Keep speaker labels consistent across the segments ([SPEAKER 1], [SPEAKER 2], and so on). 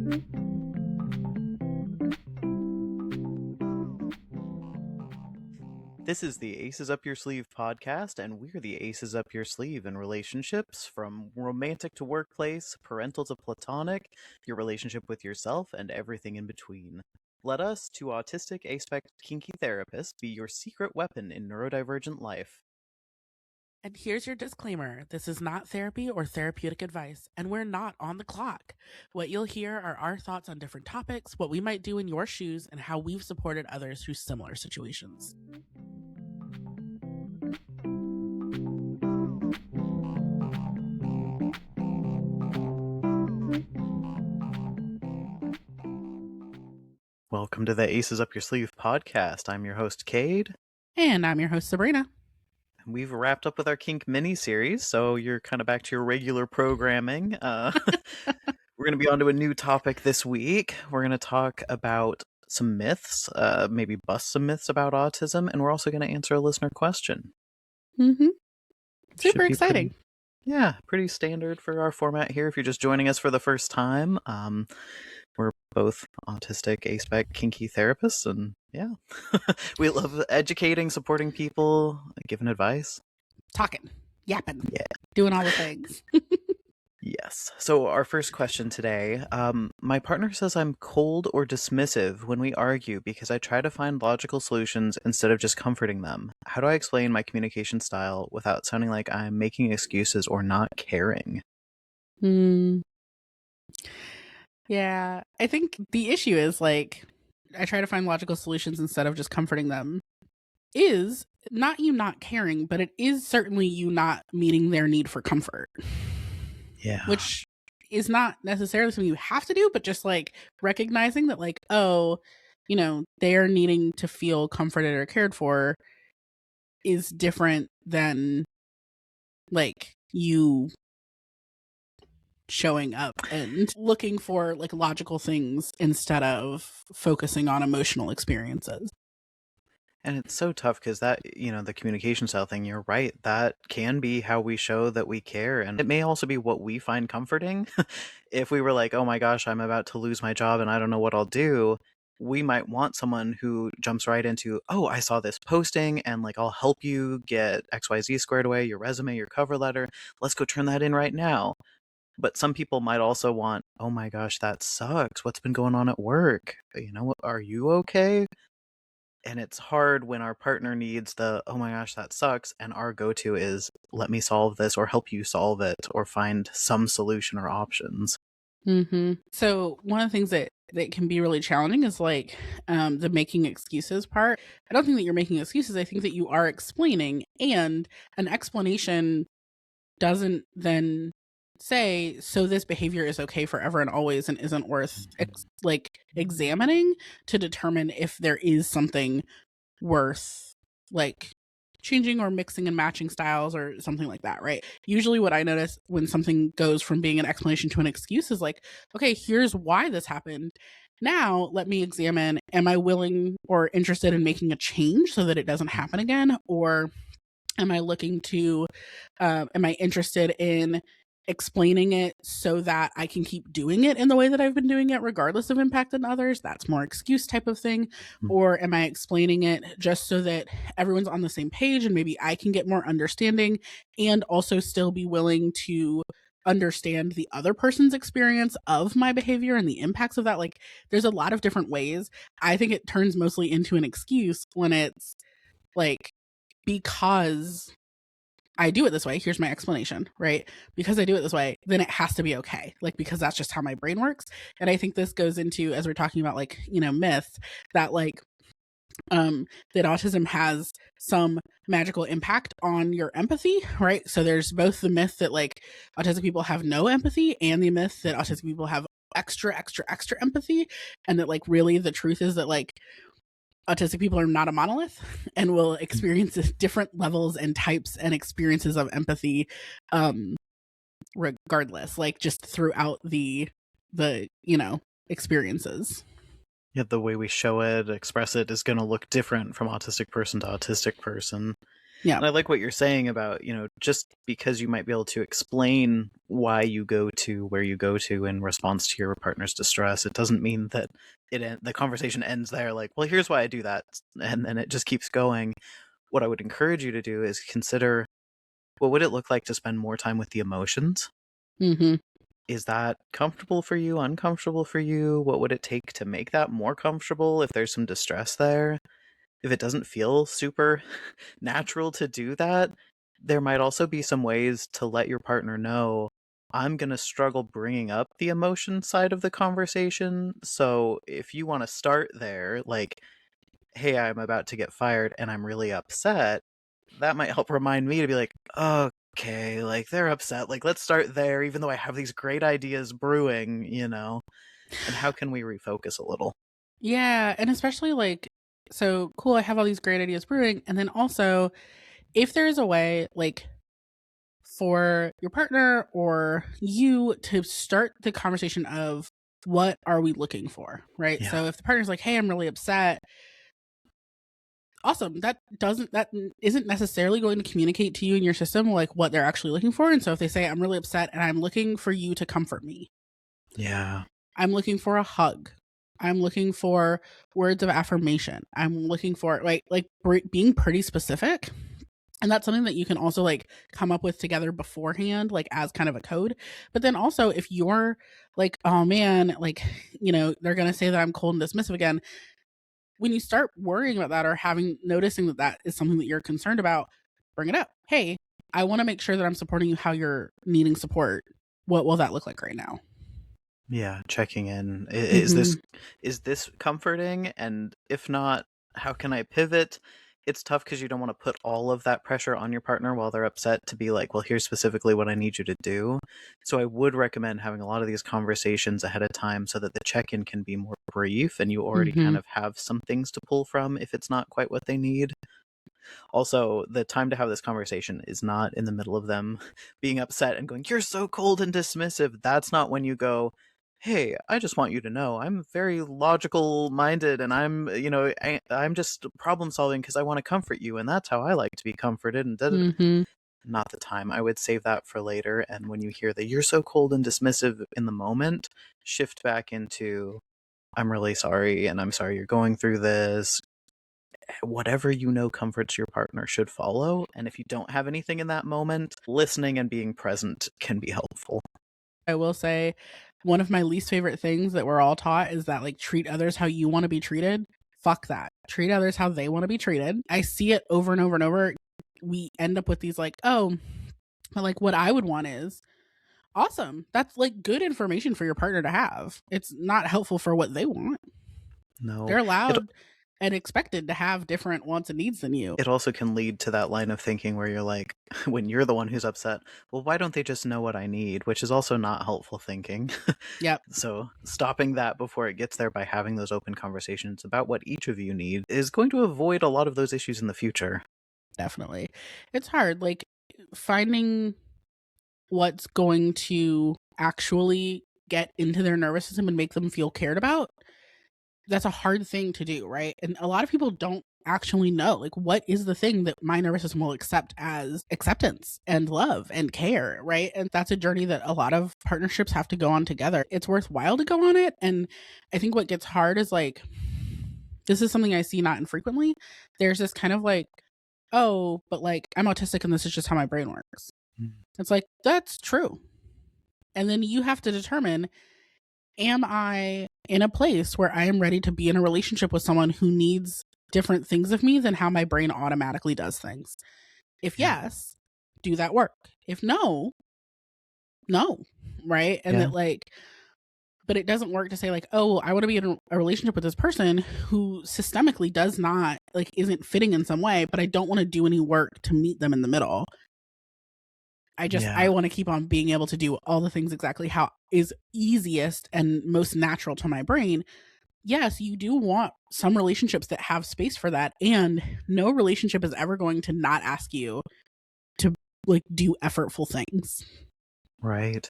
[SPEAKER 1] This is the Aces Up Your Sleeve podcast, and we're the aces up your sleeve in relationships, from romantic to workplace, parental to platonic, your relationship with yourself, and everything in between. Let us, two autistic, aspect, kinky therapists, be your secret weapon in neurodivergent life.
[SPEAKER 2] And here's your disclaimer. This is not therapy or therapeutic advice, and we're not on the clock. What you'll hear are our thoughts on different topics, what we might do in your shoes, and how we've supported others through similar situations.
[SPEAKER 1] Welcome to the Aces Up Your Sleeve podcast. I'm your host, Cade.
[SPEAKER 2] And I'm your host, Sabrina.
[SPEAKER 1] We've wrapped up with our kink mini-series, so you're kind of back to your regular programming. We're going to be on to a new topic this week. We're going to talk about some myths, maybe bust some myths about autism, and we're also going to answer a listener question.
[SPEAKER 2] Mm-hmm. Super exciting.
[SPEAKER 1] Pretty standard for our format here. If you're just joining us for the first time, we're both autistic, aspect, kinky therapists, and we love educating, supporting people, giving advice.
[SPEAKER 2] Talking, yapping,
[SPEAKER 1] doing
[SPEAKER 2] all the things.
[SPEAKER 1] Yes. So our first question today, my partner says I'm cold or dismissive when we argue because I try to find logical solutions instead of just comforting them. How do I explain my communication style without sounding like I'm making excuses or not caring?
[SPEAKER 2] Yeah, I think the issue is I try to find logical solutions instead of just comforting them is not you not caring, but it is certainly you not meeting their need for comfort.
[SPEAKER 1] Yeah.
[SPEAKER 2] Which is not necessarily something you have to do, but just recognizing that they're needing to feel comforted or cared for is different than you showing up and looking for logical things instead of focusing on emotional experiences.
[SPEAKER 1] And it's so tough because that, the communication style thing, you're right, that can be how we show that we care. And it may also be what we find comforting. If we were like, oh my gosh, I'm about to lose my job and I don't know what I'll do, we might want someone who jumps right into, oh, I saw this posting and I'll help you get XYZ squared away, your resume, your cover letter. Let's go turn that in right now. But some people might also want, oh my gosh, that sucks. What's been going on at work? Are you okay? And it's hard when our partner needs the, oh my gosh, that sucks. And our go-to is, let me solve this or help you solve it or find some solution or options.
[SPEAKER 2] Mm-hmm. So one of the things that can be really challenging is the making excuses part. I don't think that you're making excuses. I think that you are explaining, and an explanation doesn't then say, so this behavior is okay forever and always and isn't worth examining to determine if there is something worth changing or mixing and matching styles or something like that, right? Usually what I notice when something goes from being an explanation to an excuse is okay, here's why this happened. Now let me examine, am I willing or interested in making a change so that it doesn't happen again? Or am I looking to, am I interested in explaining it so that I can keep doing it in the way that I've been doing it, regardless of impact on others? That's more excuse type of thing. Mm-hmm. Or am I explaining it just so that everyone's on the same page and maybe I can get more understanding and also still be willing to understand the other person's experience of my behavior and the impacts of that? There's a lot of different ways. I think it turns mostly into an excuse when it's because I do it this way, here's my explanation, right? Because I do it this way, then it has to be okay. Because that's just how my brain works. And I think this goes into, as we're talking about myths, that that autism has some magical impact on your empathy, right? So there's both the myth that autistic people have no empathy and the myth that autistic people have extra empathy. And that really the truth is that autistic people are not a monolith and will experience different levels and types and experiences of empathy regardless, just throughout the experiences.
[SPEAKER 1] The way we show it, express it is going to look different from autistic person to autistic person.
[SPEAKER 2] Yeah.
[SPEAKER 1] And I like what you're saying about, just because you might be able to explain why you go to where you go to in response to your partner's distress, it doesn't mean that the conversation ends there. Like, well, here's why I do that, and then it just keeps going. What I would encourage you to do is consider, what would it look like to spend more time with the emotions?
[SPEAKER 2] Mm-hmm.
[SPEAKER 1] Is that comfortable for you, uncomfortable for you? What would it take to make that more comfortable if there's some distress there? If it doesn't feel super natural to do that, there might also be some ways to let your partner know, I'm going to struggle bringing up the emotion side of the conversation. So if you want to start there, like, hey, I'm about to get fired and I'm really upset, that might help remind me to be like, okay, like they're upset. Like, let's start there, even though I have these great ideas brewing. And how can we refocus a little?
[SPEAKER 2] Yeah. And especially like, so cool, I have all these great ideas brewing. And then also, if there is a way, like, for your partner or you to start the conversation of what are we looking for, right?
[SPEAKER 1] Yeah.
[SPEAKER 2] So if the partner's like, hey, I'm really upset, awesome. That isn't necessarily going to communicate to you in your system like what they're actually looking for. And so if they say, I'm really upset and I'm looking for you to comfort me,
[SPEAKER 1] Yeah.
[SPEAKER 2] I'm looking for a hug, I'm looking for words of affirmation, I'm looking for being pretty specific. And that's something that you can also like come up with together beforehand, like as kind of a code. But then also, if you're like, oh man, like, they're going to say that I'm cold and dismissive again. When you start worrying about that or noticing that that is something that you're concerned about, bring it up. Hey, I want to make sure that I'm supporting you how you're needing support. What will that look like right now?
[SPEAKER 1] Yeah, checking in.
[SPEAKER 2] Mm-hmm.
[SPEAKER 1] Is this comforting? And if not, how can I pivot? It's tough because you don't want to put all of that pressure on your partner while they're upset to be like, well, here's specifically what I need you to do. So I would recommend having a lot of these conversations ahead of time so that the check-in can be more brief and you already
[SPEAKER 2] Mm-hmm.
[SPEAKER 1] kind of have some things to pull from if it's not quite what they need. Also, the time to have this conversation is not in the middle of them being upset and going, you're so cold and dismissive. That's not when you go, hey, I just want you to know I'm very logical minded and I'm just problem solving because I want to comfort you. And that's how I like to be comforted. And
[SPEAKER 2] Mm-hmm.
[SPEAKER 1] not the time. I would save that for later. And when you hear that you're so cold and dismissive in the moment, shift back into, I'm really sorry. And I'm sorry you're going through this. Whatever comforts your partner should follow. And if you don't have anything in that moment, listening and being present can be helpful.
[SPEAKER 2] I will say one of my least favorite things that we're all taught is that like treat others how you want to be treated. Fuck that. Treat others how they want to be treated. I see it over and over and over. We end up with these like, oh, like what I would want is awesome. That's like good information for your partner to have. It's not helpful for what they want.
[SPEAKER 1] No,
[SPEAKER 2] They're
[SPEAKER 1] it
[SPEAKER 2] allowed and expected to have different wants and needs than you.
[SPEAKER 1] it also can lead to that line of thinking where you're like, when you're the one who's upset, well, why don't they just know what I need? Which is also not helpful thinking.
[SPEAKER 2] Yep,
[SPEAKER 1] So stopping that before it gets there by having those open conversations about what each of you need is going to avoid a lot of those issues in the future.
[SPEAKER 2] definitely. It's hard. Like finding what's going to actually get into their nervous system and make them feel cared about, that's a hard thing to do, right? And a lot of people don't actually know like what is the thing that my nervous system will accept as acceptance and love and care, right? And that's a journey that a lot of partnerships have to go on together. It's worthwhile to go on it. And I think what gets hard is like, this is something I see not infrequently. There's this kind of like, oh, but like I'm autistic and this is just how my brain works. It's like, that's true. And then you have to determine, am I in a place where I am ready to be in a relationship with someone who needs different things of me than how my brain automatically does things? If
[SPEAKER 1] Yeah.
[SPEAKER 2] yes, do that work. If no, no. Right. And
[SPEAKER 1] Yeah.
[SPEAKER 2] that like, but it doesn't work to say like, oh, I want to be in a relationship with this person who systemically does not like isn't fitting in some way, but I don't want to do any work to meet them in the middle. I
[SPEAKER 1] Yeah.
[SPEAKER 2] want to keep on being able to do all the things exactly how is easiest and most natural to my brain. Yes, you do want some relationships that have space for that, and no relationship is ever going to not ask you to like do effortful things.
[SPEAKER 1] Right.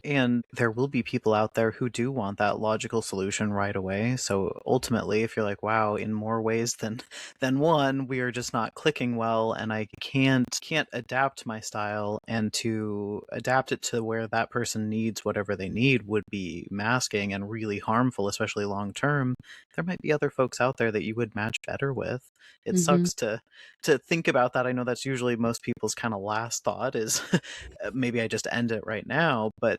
[SPEAKER 1] And there will be people out there who do want that logical solution right away. So ultimately, if you're like, wow, in more ways than one, we are just not clicking well, and I can't adapt my style, and to adapt it to where that person needs whatever they need would be masking and really harmful, especially long term. There might be other folks out there that you would match better with. It
[SPEAKER 2] Mm-hmm.
[SPEAKER 1] sucks to think about that. I know that's usually most people's kind of last thought is maybe I just end it right now, but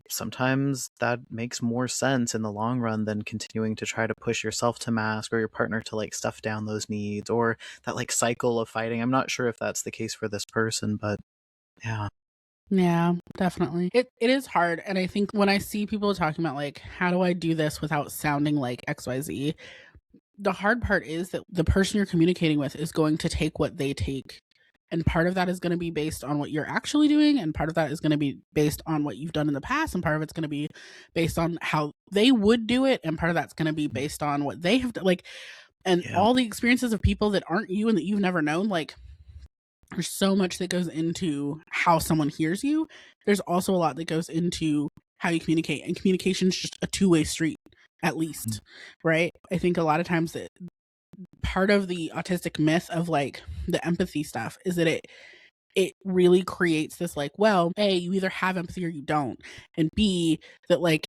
[SPEAKER 1] sometimes that makes more sense in the long run than continuing to try to push yourself to mask or your partner to like stuff down those needs or that like cycle of fighting. I'm not sure if that's the case for this person, but yeah.
[SPEAKER 2] Yeah, definitely. It is hard. And I think when I see people talking about like, how do I do this without sounding like XYZ, the hard part is that the person you're communicating with is going to take what they take. And part of that is going to be based on what you're actually doing. And part of that is going to be based on what you've done in the past. And part of it's going to be based on how they would do it. And part of that's going to be based on what they have done. Like, and
[SPEAKER 1] Yeah.
[SPEAKER 2] all the experiences of people that aren't you and that you've never known. Like, there's so much that goes into how someone hears you. There's also a lot that goes into how you communicate. And communication is just a two-way street, at least. Right? I think a lot of times that part of the autistic myth of like the empathy stuff is that it really creates this like, well, A, you either have empathy or you don't, and B, that like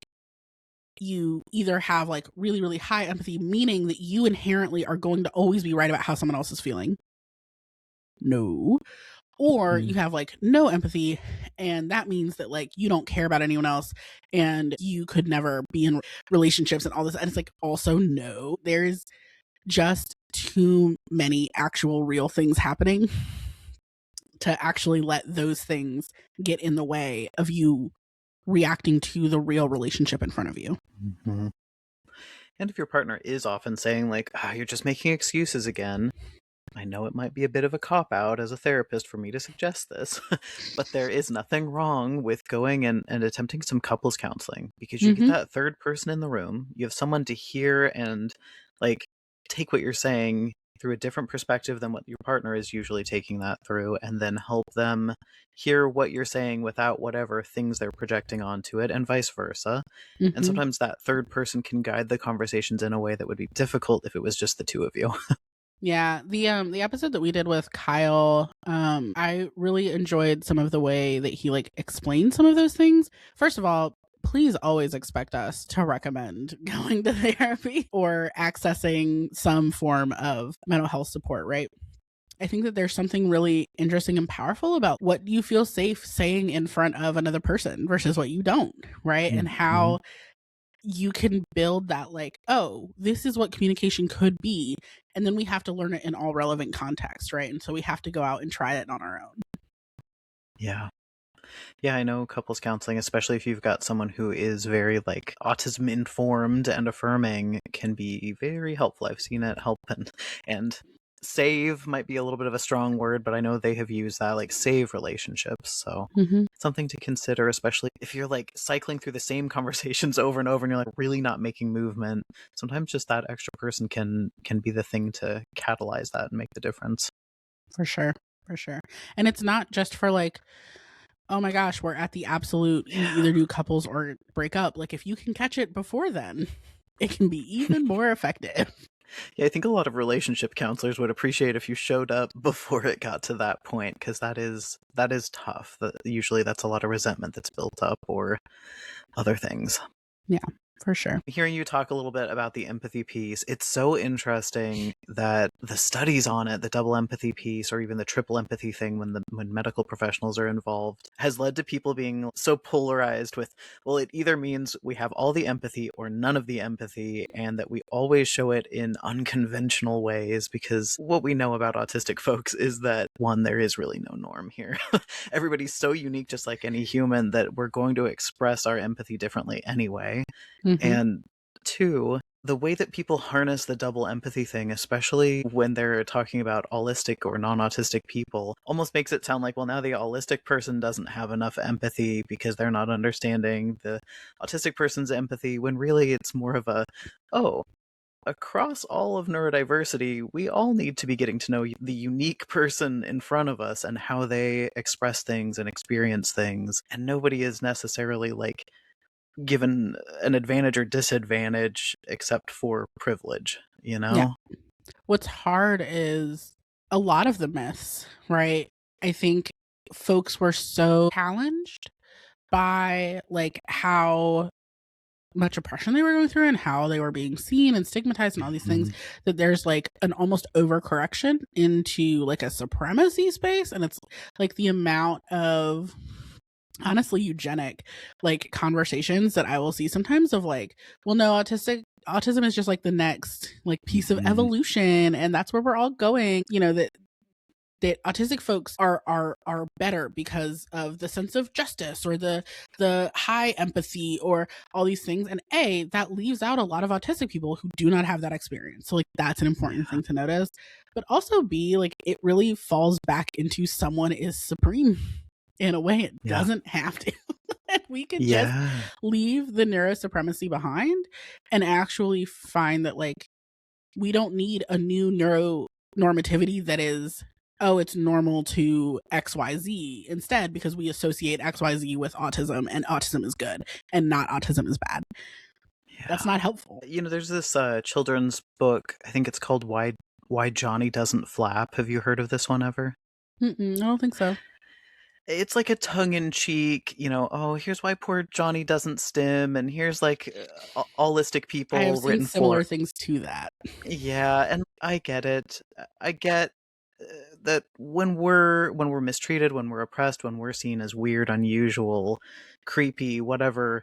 [SPEAKER 2] you either have like really really high empathy, meaning that you inherently are going to always be right about how someone else is feeling. No. Or
[SPEAKER 1] Mm.
[SPEAKER 2] you have like no empathy, and that means that like you don't care about anyone else and you could never be in relationships and all this. And it's like, also no, there's just too many actual real things happening to actually let those things get in the way of you reacting to the real relationship in front of you.
[SPEAKER 1] Mhm. And if your partner is often saying like, you're just making excuses again, I know it might be a bit of a cop out as a therapist for me to suggest this, but there is nothing wrong with going and attempting some couples counseling because you get
[SPEAKER 2] Mm-hmm.
[SPEAKER 1] that third person in the room. You have someone to hear and like take what you're saying through a different perspective than what your partner is usually taking that through, and then help them hear what you're saying without whatever things they're projecting onto it, and vice versa. And
[SPEAKER 2] Mm-hmm.
[SPEAKER 1] sometimes that third person can guide the conversations in a way that would be difficult if it was just the two of you.
[SPEAKER 2] Yeah, the episode that we did with Kyle, I really enjoyed some of the way that he like explained some of those things. First of all, please always expect us to recommend going to therapy or accessing some form of mental health support, right? I think that there's something really interesting and powerful about what you feel safe saying in front of another person versus what you don't, right? And
[SPEAKER 1] Mhm.
[SPEAKER 2] how you can build that like, oh, this is what communication could be, and then we have to learn it in all relevant contexts, right? And so we have to go out and try it on our own.
[SPEAKER 1] Yeah. Yeah, I know couples counseling, especially if you've got someone who is very like autism informed and affirming, can be very helpful. I've seen it help and save might be a little bit of a strong word, but I know they have used that like save relationships. So
[SPEAKER 2] Mm-hmm.
[SPEAKER 1] something to consider, especially if you're like cycling through the same conversations over and over and you're like really not making movement. Sometimes just that extra person can be the thing to catalyze that and make the difference.
[SPEAKER 2] For sure. For sure. And it's not just for like, oh my gosh, we're at the absolute, you
[SPEAKER 1] Yeah.
[SPEAKER 2] either do couples or break up. Like, if you can catch it before then, it can be even more effective.
[SPEAKER 1] Yeah, I think a lot of relationship counselors would appreciate if you showed up before it got to that point, because that is tough. Usually that's a lot of resentment that's built up or other things.
[SPEAKER 2] Yeah, for sure.
[SPEAKER 1] Hearing you talk a little bit about the empathy piece, it's so interesting that the studies on it, the double empathy piece, or even the triple empathy thing when medical professionals are involved, has led to people being so polarized with, well, it either means we have all the empathy or none of the empathy, and that we always show it in unconventional ways, because what we know about autistic folks is that, one, there is really no norm here. Everybody's so unique, just like any human, that we're going to express our empathy differently anyway.
[SPEAKER 2] Mm-hmm.
[SPEAKER 1] And two, the way that people harness the double empathy thing, especially when they're talking about autistic or non-autistic people, almost makes it sound like, well, now the autistic person doesn't have enough empathy because they're not understanding the autistic person's empathy, when really it's more of a, oh, across all of neurodiversity, we all need to be getting to know the unique person in front of us and how they express things and experience things. And nobody is necessarily like given an advantage or disadvantage except for privilege, you
[SPEAKER 2] Yeah.
[SPEAKER 1] know?
[SPEAKER 2] What's hard is a lot of the myths, right? I think folks were so challenged by like how much oppression they were going through and how they were being seen and stigmatized and all these things,
[SPEAKER 1] Mhm.
[SPEAKER 2] that there's like an almost overcorrection into like a supremacy space. And it's like the amount of honestly eugenic like conversations that I will see sometimes of like, well, no, autism is just like the next like piece of
[SPEAKER 1] Mhm.
[SPEAKER 2] evolution and that's where we're all going, you know, that autistic folks are better because of the sense of justice or the high empathy or all these things. And A, that leaves out a lot of autistic people who do not have that experience. So like that's an important
[SPEAKER 1] Yeah.
[SPEAKER 2] thing to notice. But also B, like it really falls back into someone is supreme in a way it
[SPEAKER 1] Yeah.
[SPEAKER 2] doesn't have to. And we could just
[SPEAKER 1] Yeah.
[SPEAKER 2] leave the neuro supremacy behind and actually find that like we don't need a new neuronormativity that is, oh, it's normal to XYZ instead, because we associate XYZ with autism and autism is good and not autism is bad. That's
[SPEAKER 1] Yeah.
[SPEAKER 2] not helpful.
[SPEAKER 1] You know, there's this children's book, I think it's called Why Johnny Doesn't Flap. Have you heard of this one ever?
[SPEAKER 2] I don't think so.
[SPEAKER 1] It's like a tongue-in-cheek, you know, oh, here's why poor Johnny doesn't stim, and here's like allistic
[SPEAKER 2] I have
[SPEAKER 1] people
[SPEAKER 2] seen
[SPEAKER 1] written for.
[SPEAKER 2] similar things to that.
[SPEAKER 1] Yeah, and I get it. I get uh, that when we're mistreated, when we're oppressed, when we're seen as weird, unusual, creepy, whatever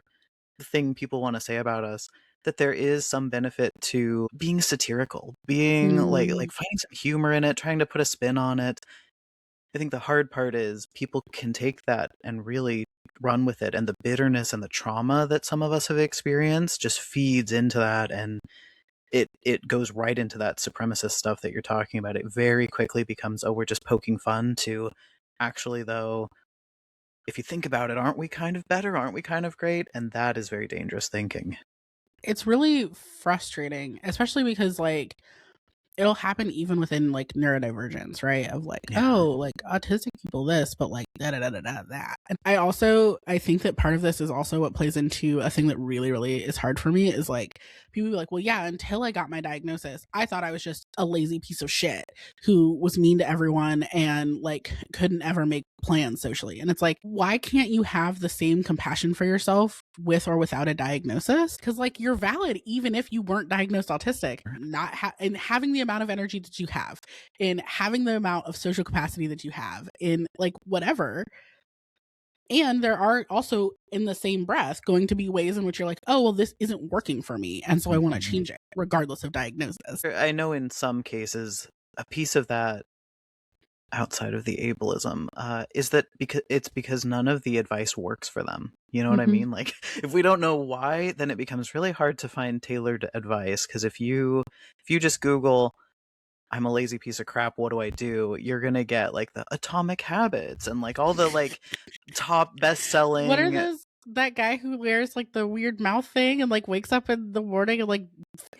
[SPEAKER 1] thing people want to say about us, that there is some benefit to being satirical, being
[SPEAKER 2] Mm,
[SPEAKER 1] finding some humor in it, trying to put a spin on it. I think the hard part is people can take that and really run with it, and the bitterness and the trauma that some of us have experienced just feeds into that, and it goes right into that supremacist stuff that you're talking about. It very quickly becomes, oh, we're just poking fun, to actually, though, if you think about it, aren't we kind of better? Aren't we kind of great? And that is very dangerous thinking.
[SPEAKER 2] it's really frustrating, especially because like it'll happen even within like neurodivergence, right? Of like,
[SPEAKER 1] Yeah.
[SPEAKER 2] oh, like autistic people this, but like da da da da da that. And I think that part of this is also what plays into a thing that really, really is hard for me is like people be like, well, yeah, until I got my diagnosis, I thought I was just a lazy piece of shit who was mean to everyone and like couldn't ever make plans socially. And it's like, why can't you have the same compassion for yourself with or without a diagnosis? Because like you're valid even if you weren't diagnosed autistic. Not and having the amount of energy that you have, in having the amount of social capacity that you have, in like whatever. And there are also in the same breath going to be ways in which you're like, oh well, this isn't working for me, and so I want to
[SPEAKER 1] Mhm.
[SPEAKER 2] change it, regardless of diagnosis.
[SPEAKER 1] I know in some cases a piece of that, outside of the ableism, is that because none of the advice works for them. You know what I
[SPEAKER 2] Mm-hmm.
[SPEAKER 1] mean? Like, if we don't know why, then it becomes really hard to find tailored advice. Because if you just Google, "I'm a lazy piece of crap, what do I do?" You're gonna get like the Atomic Habits and like all the like top best
[SPEAKER 2] What are
[SPEAKER 1] selling.
[SPEAKER 2] those? That guy who wears like the weird mouth thing and like wakes up in the morning and like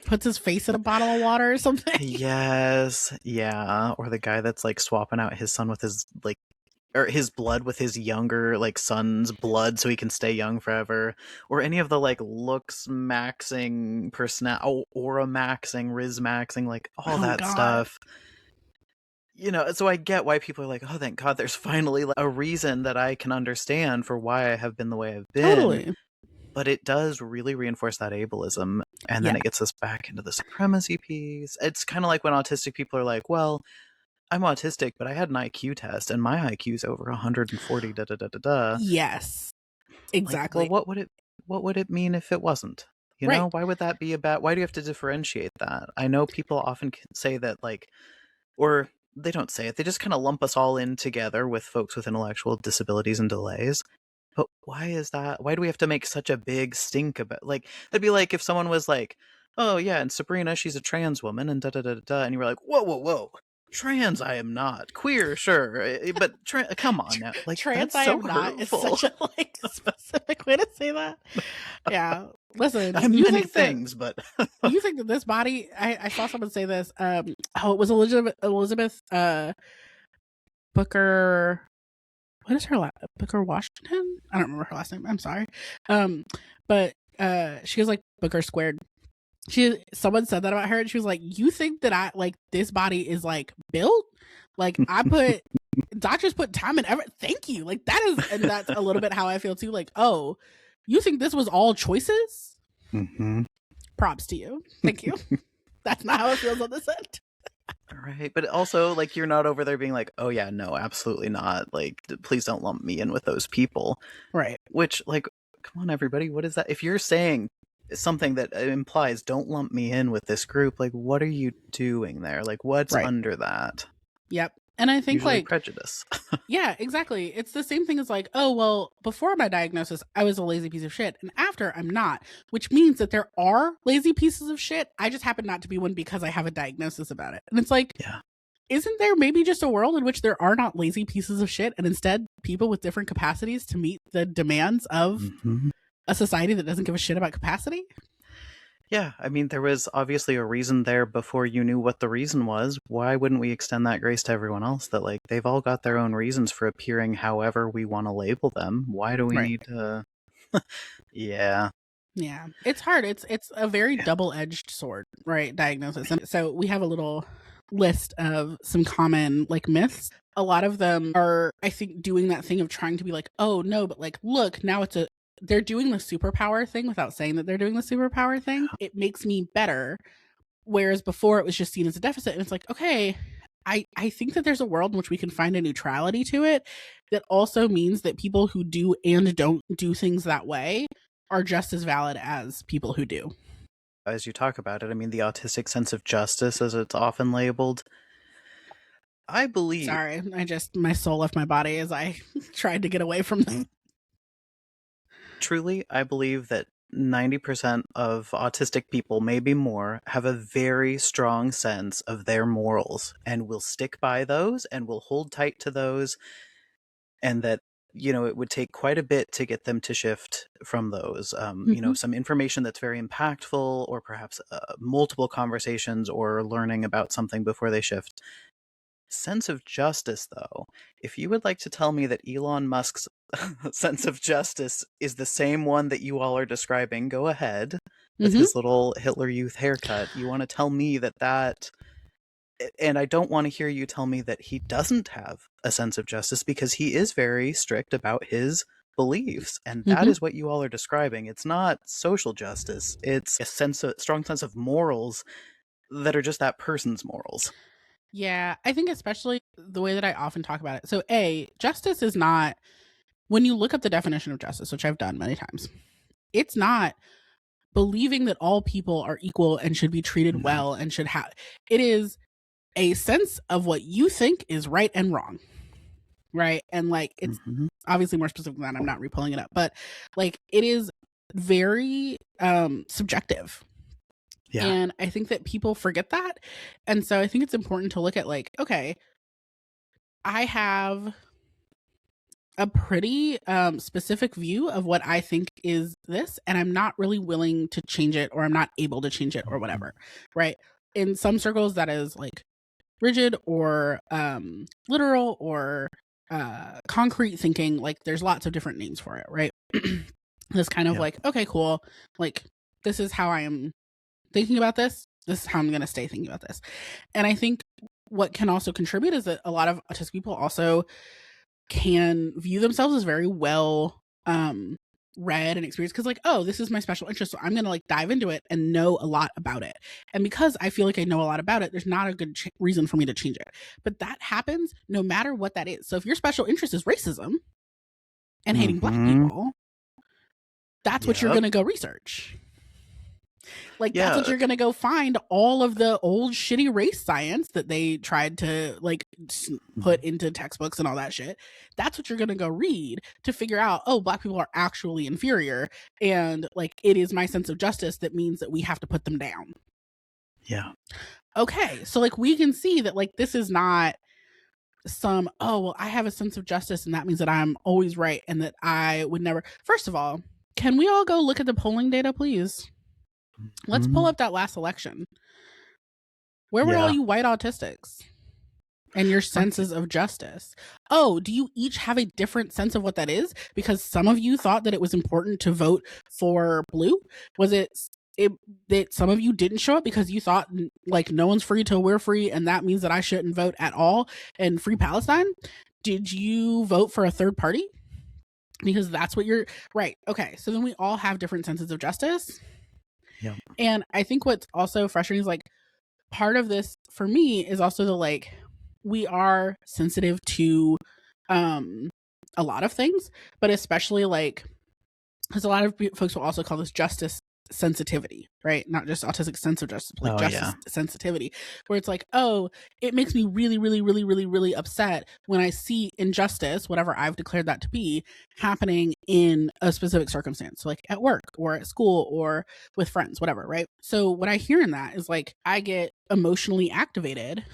[SPEAKER 2] puts his face in a bottle of water or something.
[SPEAKER 1] Yes, yeah, or the guy that's like swapping out his son with his like, or his blood with his younger like son's blood so he can stay young forever, or any of the like looks maxing, aura maxing, riz maxing, like all
[SPEAKER 2] Oh
[SPEAKER 1] that
[SPEAKER 2] God,
[SPEAKER 1] stuff. You know, so I get why people are like, oh, thank God there's finally like, a reason that I can understand for why I have been the way I've been.
[SPEAKER 2] totally.
[SPEAKER 1] But it does really reinforce that ableism, and
[SPEAKER 2] Yeah.
[SPEAKER 1] then it gets us back into the supremacy piece. It's kind of like when autistic people are like, well, I'm autistic, but I had an IQ test and my IQ is over 140, da da da da da.
[SPEAKER 2] Yes.
[SPEAKER 1] Like, well,
[SPEAKER 2] Exactly.
[SPEAKER 1] what would it mean if it wasn't? You
[SPEAKER 2] Right.
[SPEAKER 1] know, why would that be about? Why do you have to differentiate that? I know people often say that, like, or they don't say it, they just kind of lump us all in together with folks with intellectual disabilities and delays. But why is that? Why do we have to make such a big stink about, like, that'd be like if someone was like, "Oh yeah, and Sabrina, she's a trans woman," and da da da da da, and you were like, "Whoa, whoa, whoa, trans? I am not queer, sure, but come on now, like
[SPEAKER 2] Trans
[SPEAKER 1] that's
[SPEAKER 2] I
[SPEAKER 1] so
[SPEAKER 2] am not is
[SPEAKER 1] hurtful."
[SPEAKER 2] such a like specific way to say that. Yeah. Listen,
[SPEAKER 1] I'm many things, but
[SPEAKER 2] you think that this body, I saw someone say this, it was Elizabeth Booker, what is her last, Booker Washington? I don't remember her last name. I'm sorry. But she was like Booker squared. Someone said that about her, and she was like, "You think that I like this body is like built? Like I put doctors put time and effort. Thank you. Like that is, and that's a little bit how I feel too. Like, oh, you think this was all choices?
[SPEAKER 1] Mm-hmm.
[SPEAKER 2] Props to you. Thank you. That's not how it feels on this end.
[SPEAKER 1] Right, but also, like, you're not over there being like, oh yeah, no, absolutely not. Like, please don't lump me in with those people.
[SPEAKER 2] Right.
[SPEAKER 1] Which, like, come on, everybody, what is that? If you're saying something that implies don't lump me in with this group, like, what are you doing there? Like, what's
[SPEAKER 2] Right.
[SPEAKER 1] under that?
[SPEAKER 2] Yep. And I think
[SPEAKER 1] Usually
[SPEAKER 2] like
[SPEAKER 1] prejudice.
[SPEAKER 2] yeah, exactly. It's the same thing as like, oh, well, before my diagnosis, I was a lazy piece of shit. And after, I'm not, which means that there are lazy pieces of shit. I just happen not to be one because I have a diagnosis about it. And it's like,
[SPEAKER 1] Yeah.
[SPEAKER 2] isn't there maybe just a world in which there are not lazy pieces of shit and instead people with different capacities to meet the demands of a society that doesn't give a shit about capacity?
[SPEAKER 1] Yeah, I mean, there was obviously a reason there before you knew what the reason was. Why wouldn't we extend that grace to everyone else? That, like, they've all got their own reasons for appearing however we want to label them. Why do we
[SPEAKER 2] Right.
[SPEAKER 1] need to... Yeah.
[SPEAKER 2] Yeah. It's hard. It's a very
[SPEAKER 1] Yeah.
[SPEAKER 2] double-edged sword, right? Diagnosis. And so we have a little list of some common like myths. A lot of them are, I think, doing that thing of trying to be like, oh no, but like, look, now they're doing the superpower thing without saying that they're doing the superpower thing. It makes me better. Whereas before it was just seen as a deficit. And it's like, okay, I think that there's a world in which we can find a neutrality to it that also means that people who do and don't do things that way are just as valid as people who do.
[SPEAKER 1] As you talk about it, I mean, the autistic sense of justice, as it's often labeled, I believe...
[SPEAKER 2] Sorry, my soul left my body as I tried to get away from them.
[SPEAKER 1] Truly, I believe that 90% of autistic people, maybe more, have a very strong sense of their morals and will stick by those and will hold tight to those, and that, you know, it would take quite a bit to get them to shift from those. You know, some information that's very impactful, or perhaps multiple conversations or learning about something before they shift. Sense of justice, though, if you would like to tell me that Elon Musk's sense of justice is the same one that you all are describing, go ahead with his little Hitler Youth haircut. You want to tell me that, and I don't want to hear you tell me that he doesn't have a sense of justice, because he is very strict about his beliefs, and that is what you all are describing. It's not social justice, it's a strong sense of morals that are just that person's morals.
[SPEAKER 2] Yeah, I think especially the way that I often talk about it. So, justice is not, when you look up the definition of justice, which I've done many times, it's not believing that all people are equal and should be treated well and should have. It is a sense of what you think is right and wrong. Right. And like, it's obviously more specific than that. I'm not repulling it up, but like, it is very subjective.
[SPEAKER 1] Yeah.
[SPEAKER 2] And I think that people forget that. And so I think it's important to look at like, okay, I have a pretty specific view of what I think is this, and I'm not really willing to change it, or I'm not able to change it, or whatever. Right. In some circles, that is like rigid or literal or concrete thinking. Like there's lots of different names for it. Right. This kind of like, okay, cool. Like, this is how I am thinking about this. This is how I'm going to stay thinking about this. And I think what can also contribute is that a lot of autistic people also can view themselves as very well read and experienced, because like, oh, this is my special interest, so I'm going to like dive into it and know a lot about it. And because I feel like I know a lot about it, there's not a good reason for me to change it. But that happens no matter what that is. So if your special interest is racism and hating Black people, that's what you're going to go research. Like, that's what you're going to go find, all of the old shitty race science that they tried to like put into textbooks and all that shit. That's what you're going to go read to figure out, oh, Black people are actually inferior. And like, it is my sense of justice that means that we have to put them down.
[SPEAKER 1] Yeah.
[SPEAKER 2] Okay. So like, we can see that like, this is not some, oh, well, I have a sense of justice and that means that I'm always right and that I would never. First of all, Can we all go look at the polling data, please? Let's pull up that last election. Where were all
[SPEAKER 1] Yeah.
[SPEAKER 2] you white autistics and your senses of justice? Oh, do you each have a different sense of what that is? Because some of you thought that it was important to vote for blue. Was it that some of you didn't show up because you thought like no one's free till we're free, and that means that I shouldn't vote at all and free Palestine? Did you vote for a third party? Because that's what you're right. Okay, so then we all have different senses of justice.
[SPEAKER 1] Yeah.
[SPEAKER 2] And I think what's also frustrating is like part of this for me is also the like we are sensitive to a lot of things, but especially like because a lot of folks will also call this justice sensitivity, right? Not just autistic sense of justice, but like justice sensitivity, where it's like, oh, it makes me really, really, really, really, really upset when I see injustice, whatever I've declared that to be, happening in a specific circumstance, so like at work or at school or with friends, whatever, right? So what I hear in that is like, I get emotionally activated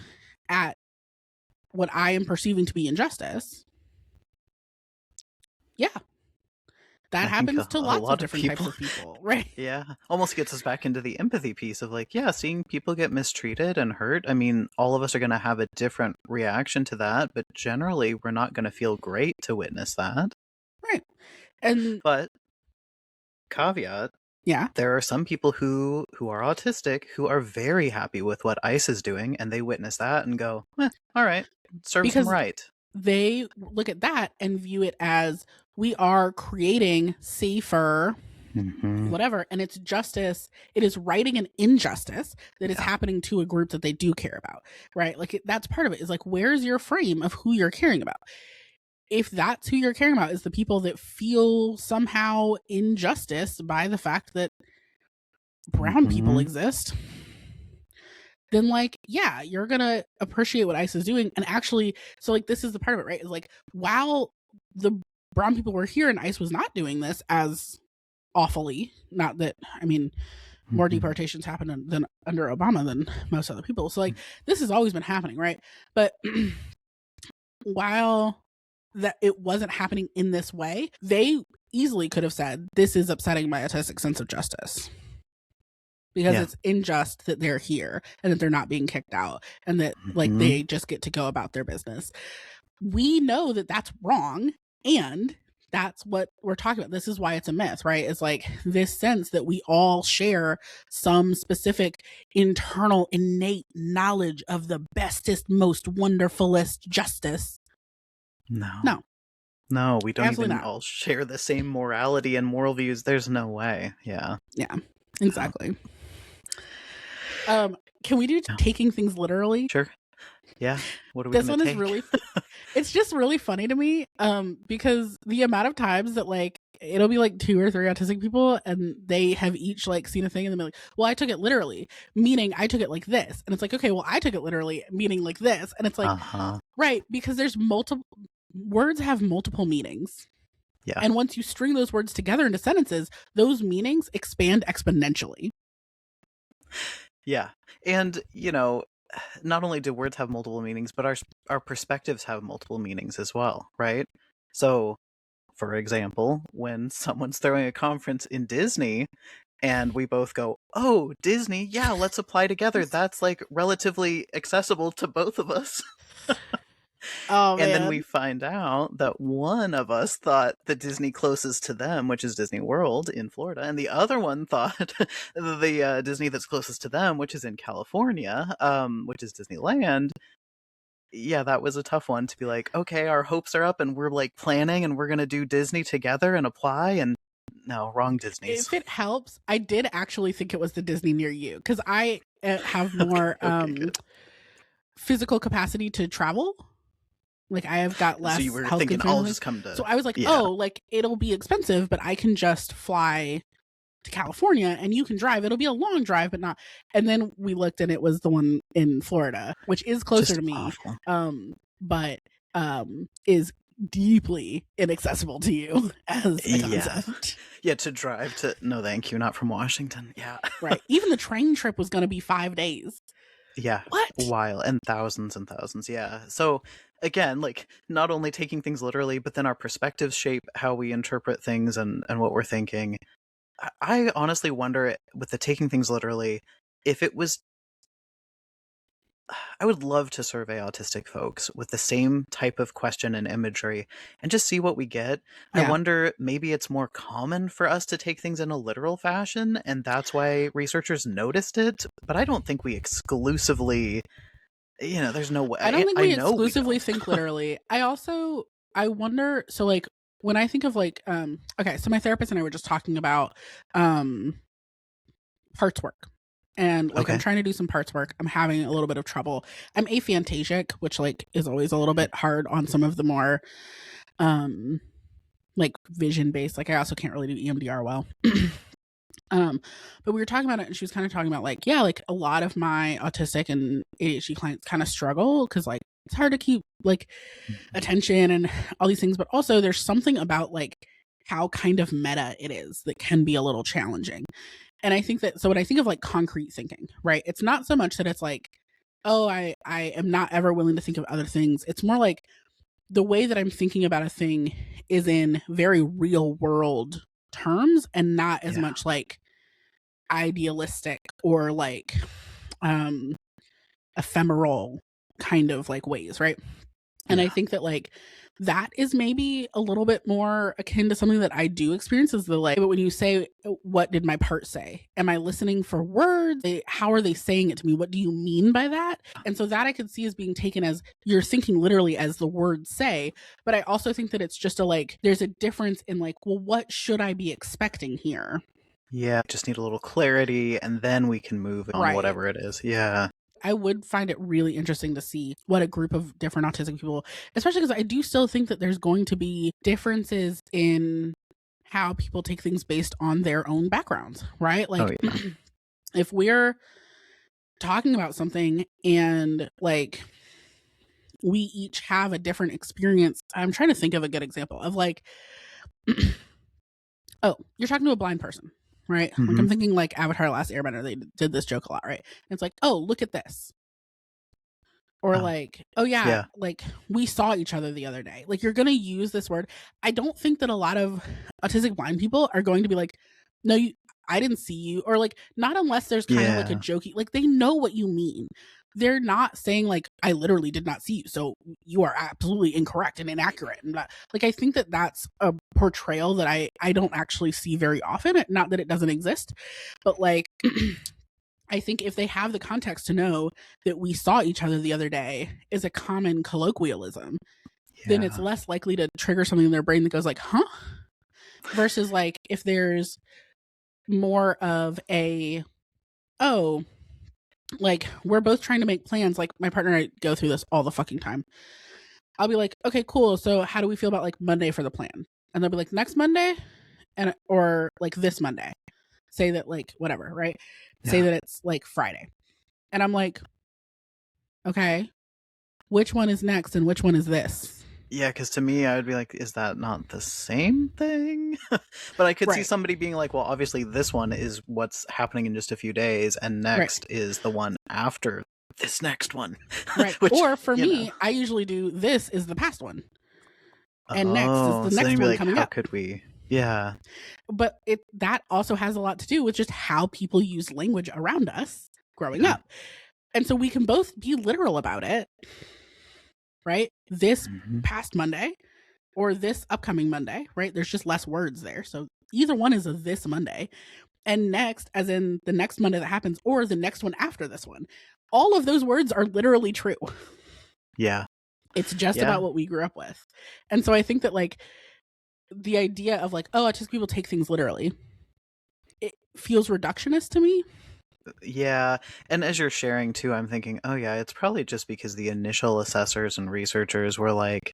[SPEAKER 2] at what I am perceiving to be injustice. Yeah. That happens to lots of different types of people, right?
[SPEAKER 1] Yeah. Almost gets us back into the empathy piece of like, yeah, seeing people get mistreated and hurt. I mean, all of us are going to have a different reaction to that, but generally we're not going to feel great to witness that.
[SPEAKER 2] Right. And
[SPEAKER 1] but caveat,
[SPEAKER 2] yeah,
[SPEAKER 1] there are some people who are autistic who are very happy with what ICE is doing, and they witness that and go, all right, serves them right.
[SPEAKER 2] They look at that and view it as we are creating safer whatever, and it's justice. It is righting an injustice that is happening to a group that they do care about, right? Like that's part of it is like, where's your frame of who you're caring about? If that's who you're caring about is the people that feel somehow injustice by the fact that brown people exist, then like, yeah, you're gonna appreciate what ICE is doing. And actually, so like this is the part of it, right? Is like, while the brown people were here and ICE was not doing this as awfully, not that, I mean, more deportations happened than under Obama than most other people. So like, this has always been happening, right? But while that it wasn't happening in this way, they easily could have said, this is upsetting my autistic sense of justice. Because it's unjust that they're here and that they're not being kicked out and that like they just get to go about their business. We know that that's wrong, and that's what we're talking about. This is why it's a myth, right? It's like this sense that we all share some specific internal innate knowledge of the bestest, most wonderfulest justice. No,
[SPEAKER 1] we don't even all share the same morality and moral views. There's no way. Yeah,
[SPEAKER 2] exactly. Can we do taking things literally?
[SPEAKER 1] Sure. Yeah. What are we
[SPEAKER 2] This one is really it's just really funny to me because the amount of times that like it'll be like 2 or 3 autistic people and they have each like seen a thing and they'll be like, well, I took it literally, meaning I took it like this. And it's like, okay, well, I took it literally, meaning like this. And it's like, right, because there's multiple words have multiple meanings.
[SPEAKER 1] Yeah.
[SPEAKER 2] And once you string those words together into sentences, those meanings expand exponentially.
[SPEAKER 1] Yeah. And, you know, not only do words have multiple meanings, but our perspectives have multiple meanings as well, right? So, for example, when someone's throwing a conference in Disney and we both go, oh, Disney, yeah, let's apply together. That's like relatively accessible to both of us.
[SPEAKER 2] Oh,
[SPEAKER 1] and then we find out that one of us thought the Disney closest to them, which is Disney World in Florida, and the other one thought the Disney that's closest to them, which is in California, which is Disneyland. Yeah, that was a tough one to be like, okay, our hopes are up and we're like planning and we're going to do Disney together and apply, and no, wrong Disney's.
[SPEAKER 2] If it helps, I did actually think it was the Disney near you because I have more physical capacity to travel. Like I have got less.
[SPEAKER 1] So you were thinking I'll just come to.
[SPEAKER 2] So I was like, oh, like it'll be expensive, but I can just fly to California and you can drive. It'll be a long drive, but not. And then we looked and it was the one in Florida, which is closer to me, but is deeply inaccessible to you as a concept.
[SPEAKER 1] Yeah, to drive to. No, thank you. Not from Washington. Yeah.
[SPEAKER 2] Right. Even the train trip was going to be 5 days.
[SPEAKER 1] Yeah,
[SPEAKER 2] What?
[SPEAKER 1] while and thousands, yeah. So again, like not only taking things literally, but then our perspectives shape how we interpret things and what we're thinking. I honestly wonder with the taking things literally if it was I would love to survey autistic folks with the same type of question and imagery and just see what we get. I
[SPEAKER 2] Yeah.
[SPEAKER 1] wonder maybe it's more common for us to take things in a literal fashion and that's why researchers noticed it, but I don't think we exclusively, there's no
[SPEAKER 2] I don't
[SPEAKER 1] way.
[SPEAKER 2] think
[SPEAKER 1] I
[SPEAKER 2] we
[SPEAKER 1] know we
[SPEAKER 2] exclusively
[SPEAKER 1] don't.
[SPEAKER 2] think literally. I wonder, so like when I think of like okay, so my therapist and I were just talking about um parts work. And like I'm
[SPEAKER 1] Okay.
[SPEAKER 2] trying to do some parts work. I'm having a little bit of trouble. I'm aphantasic, which like is always a little bit hard on some of the more um like vision based. Like I also can't really do EMDR well. um but we were talking about it and she was kind of talking about like, yeah, like a lot of my autistic and ADHD clients kind of struggle because like it's hard to keep like
[SPEAKER 1] Mhm.
[SPEAKER 2] attention and all these things, but also there's something about like how kind of meta it is that can be a little challenging. And I think that, so when I think of like concrete thinking, right, it's not so much that it's like, oh, I am not ever willing to think of other things. It's more like the way that I'm thinking about a thing is in very real world terms and not as
[SPEAKER 1] Yeah.
[SPEAKER 2] much like idealistic or like um ephemeral kind of like ways, right? And I
[SPEAKER 1] Yeah.
[SPEAKER 2] think that like that is maybe a little bit more akin to something that I do experience is the like, but when you say, what did my part say? Am I listening for words? How are they saying it to me? What do you mean by that? And so that I could see as being taken as you're thinking literally as the words say. But I also think that it's just a like, there's a difference in like, well, what should I be expecting here?
[SPEAKER 1] Yeah. Just need a little clarity and then we can move on
[SPEAKER 2] Right.
[SPEAKER 1] whatever it is. Yeah.
[SPEAKER 2] I would find it really interesting to see what a group of different autistic people, especially because I do still think that there's going to be differences in how people take things based on their own backgrounds, right?
[SPEAKER 1] Oh
[SPEAKER 2] Like,
[SPEAKER 1] yeah.
[SPEAKER 2] if we're talking about something and like we each have a different experience, I'm trying to think of a good example of like, oh, you're talking to a blind person, right? Like,
[SPEAKER 1] Hmm.
[SPEAKER 2] I'm thinking like Avatar: Last Airbender, they did this joke a lot, right? And it's like, oh, look at this. Or
[SPEAKER 1] Oh
[SPEAKER 2] like, oh yeah,
[SPEAKER 1] yeah.
[SPEAKER 2] like we saw each other the other day. Like you're going to use this word. I don't think that a lot of autistic blind people are going to be like, no, I didn't see you, or like not unless there's kind of like a
[SPEAKER 1] Yeah.
[SPEAKER 2] jokey, like they know what you mean. They're not saying like I literally did not see you, so you are absolutely incorrect and inaccurate. And like I think that that's a portrayal that I don't actually see very often. Not that it doesn't exist, but like I think if they have the context to know that we saw each other the other day is a common colloquialism, then it's
[SPEAKER 1] Yeah.
[SPEAKER 2] less likely to trigger something in their brain that goes like, huh? Versus like if there's more of a, oh, like we're both trying to make plans. Like my partner and I go through this all the fucking time. I'll be like, okay, cool. So how do we feel about like Monday for the plan? And they'll be like, next Monday, and or like this Monday. Say that like whatever, right? Say
[SPEAKER 1] Yeah.
[SPEAKER 2] that it's like Friday. And I'm like, okay, which one is next and which one is this?
[SPEAKER 1] Yeah, because to me, I would be like, is that not the same thing? But I could see
[SPEAKER 2] Right,
[SPEAKER 1] somebody being like, well, obviously, this one is what's happening in just a few days, and
[SPEAKER 2] right,
[SPEAKER 1] next is the one after this next one.
[SPEAKER 2] right.
[SPEAKER 1] Which,
[SPEAKER 2] Or for me, I usually do this is the past one and next is
[SPEAKER 1] oh,
[SPEAKER 2] the
[SPEAKER 1] so then
[SPEAKER 2] next
[SPEAKER 1] you'd be
[SPEAKER 2] one
[SPEAKER 1] like,
[SPEAKER 2] coming
[SPEAKER 1] how
[SPEAKER 2] up.
[SPEAKER 1] could we? Yeah.
[SPEAKER 2] But it that also has a lot to do with just how people use language around us growing
[SPEAKER 1] Yeah.
[SPEAKER 2] up. And so we can both be literal about it, right? This
[SPEAKER 1] Hmm.
[SPEAKER 2] past Monday or this upcoming Monday, right? There's just less words there. So either one is a this Monday. And next, as in the next Monday that happens, or the next one after this one. All of those words are literally true.
[SPEAKER 1] Yeah.
[SPEAKER 2] It's just
[SPEAKER 1] Yeah.
[SPEAKER 2] about what we grew up with. And so I think that like the idea of like, oh, autistic people take things literally, it feels reductionist to me.
[SPEAKER 1] Yeah. And as you're sharing too, I'm thinking, oh, yeah, it's probably just because the initial assessors and researchers were like,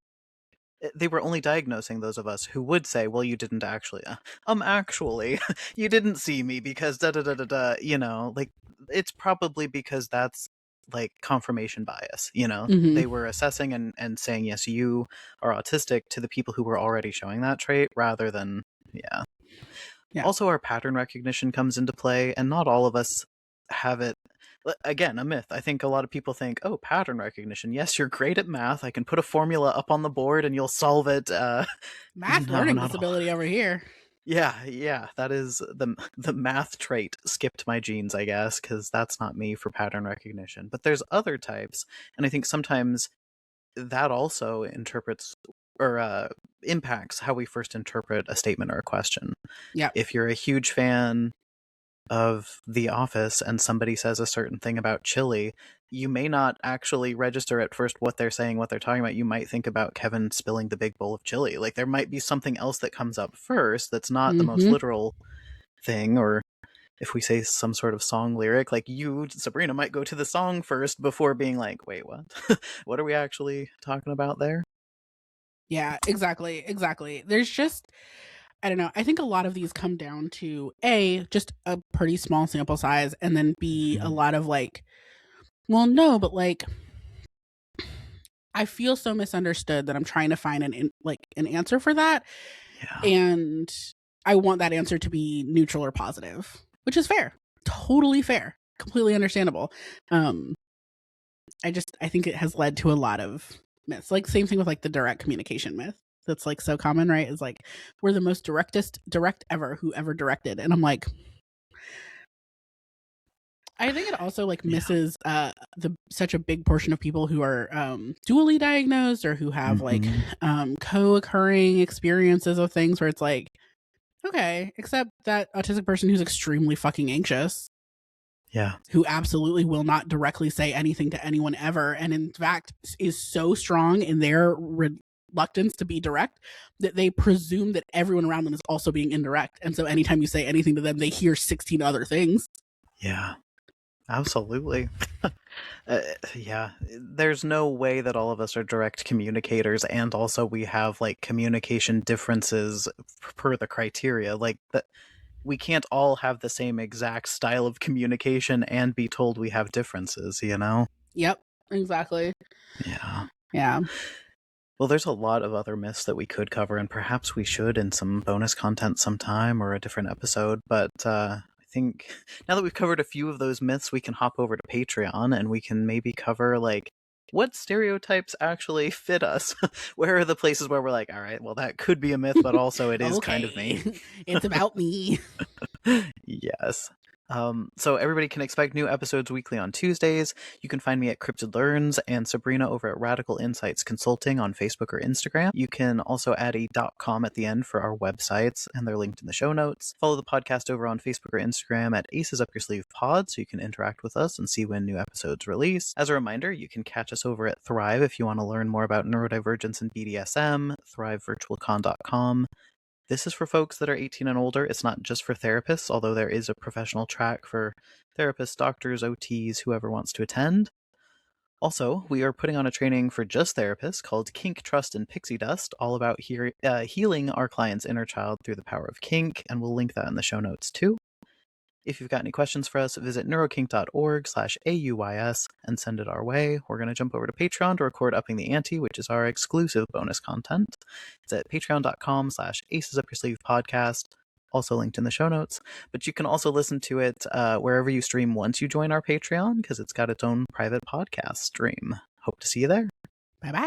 [SPEAKER 1] they were only diagnosing those of us who would say, well, you didn't actually, actually, you didn't see me because da da da da da, like it's probably because that's like confirmation bias,
[SPEAKER 2] Mm-hmm.
[SPEAKER 1] they were assessing and saying, yes, you are autistic to the people who were already showing that trait rather than, yeah.
[SPEAKER 2] Yeah.
[SPEAKER 1] Also, our pattern recognition comes into play, and not all of us have it. Again, a myth. I think a lot of people think, oh, pattern recognition. Yes, you're great at math. I can put a formula up on the board and you'll solve it.
[SPEAKER 2] Math
[SPEAKER 1] No,
[SPEAKER 2] learning
[SPEAKER 1] not all.
[SPEAKER 2] disability over here.
[SPEAKER 1] Yeah, that is the math trait skipped my genes, I guess, because that's not me for pattern recognition. But there's other types, and I think sometimes that also interprets or impacts how we first interpret a statement or a question.
[SPEAKER 2] Yep.
[SPEAKER 1] If you're a huge fan of The Office and somebody says a certain thing about chili, you may not actually register at first what they're saying, what they're talking about. You might think about Kevin spilling the big bowl of chili. Like, there might be something else that comes up first that's not the most
[SPEAKER 2] Mm-hmm.
[SPEAKER 1] literal thing. Or if we say some sort of song lyric, like, you, Sabrina, might go to the song first before being like, wait, what? What are we actually talking about there?
[SPEAKER 2] Yeah, exactly. There's just, I don't know. I think a lot of these come down to A, just a pretty small sample size, and then B, a
[SPEAKER 1] Mhm.
[SPEAKER 2] lot of like, well, no, but like, I feel so misunderstood that I'm trying to find an answer for that,
[SPEAKER 1] Yeah.
[SPEAKER 2] and I want that answer to be neutral or positive, which is fair, totally fair, completely understandable. I think it has led to a lot of myths. Like same thing with like the direct communication myth. That's like so common, right? Is like we're the most direct ever who ever directed. And I'm like, I think it also like
[SPEAKER 1] Yeah.
[SPEAKER 2] misses the such a big portion of people who are dually diagnosed or who have like
[SPEAKER 1] Hmm.
[SPEAKER 2] co-occurring experiences of things where it's like, okay, except that autistic person who's extremely fucking anxious,
[SPEAKER 1] Yeah.
[SPEAKER 2] who absolutely will not directly say anything to anyone ever, and in fact is so strong in their reluctance to be direct that they presume that everyone around them is also being indirect. And so anytime you say anything to them, they hear 16 other things.
[SPEAKER 1] Yeah. Absolutely. Uh, yeah, there's no way that all of us are direct communicators, and also we have like communication differences per the criteria. Like that, we can't all have the same exact style of communication and be told we have differences. You know?
[SPEAKER 2] Yep, exactly.
[SPEAKER 1] Yeah.
[SPEAKER 2] Yeah.
[SPEAKER 1] Well, there's a lot of other myths that we could cover, and perhaps we should in some bonus content sometime or a different episode. But I think now that we've covered a few of those myths, we can hop over to Patreon and we can maybe cover like what stereotypes actually fit us. Where are the places where we're like, all right, well, that could be a myth, but also it is kind of me.
[SPEAKER 2] Okay. It's about me.
[SPEAKER 1] Yes. So everybody can expect new episodes weekly on Tuesdays. You can find me at Cryptid Learns and Sabrina over at Radical Insights Consulting on Facebook or Instagram. You can also add a .com at the end for our websites, and they're linked in the show notes. Follow the podcast over on Facebook or Instagram at Aces Up Your Sleeve Pod so you can interact with us and see when new episodes release. As a reminder, you can catch us over at Thrive if you want to learn more about neurodivergence and BDSM, thrivevirtualcon.com. This is for folks that are 18 and older. It's not just for therapists, although there is a professional track for therapists, doctors, OTs, whoever wants to attend. Also, we are putting on a training for just therapists called Kink, Trust, and Pixie Dust, all about healing our client's inner child through the power of kink, and we'll link that in the show notes too. If you've got any questions for us, visit neurokink.org/AUYS and send it our way. We're going to jump over to Patreon to record Upping the Ante, which is our exclusive bonus content. It's at patreon.com/Aces Up Your Sleeve Podcast, also linked in the show notes. But you can also listen to it wherever you stream once you join our Patreon, because it's got its own private podcast stream. Hope to see you there.
[SPEAKER 2] Bye bye.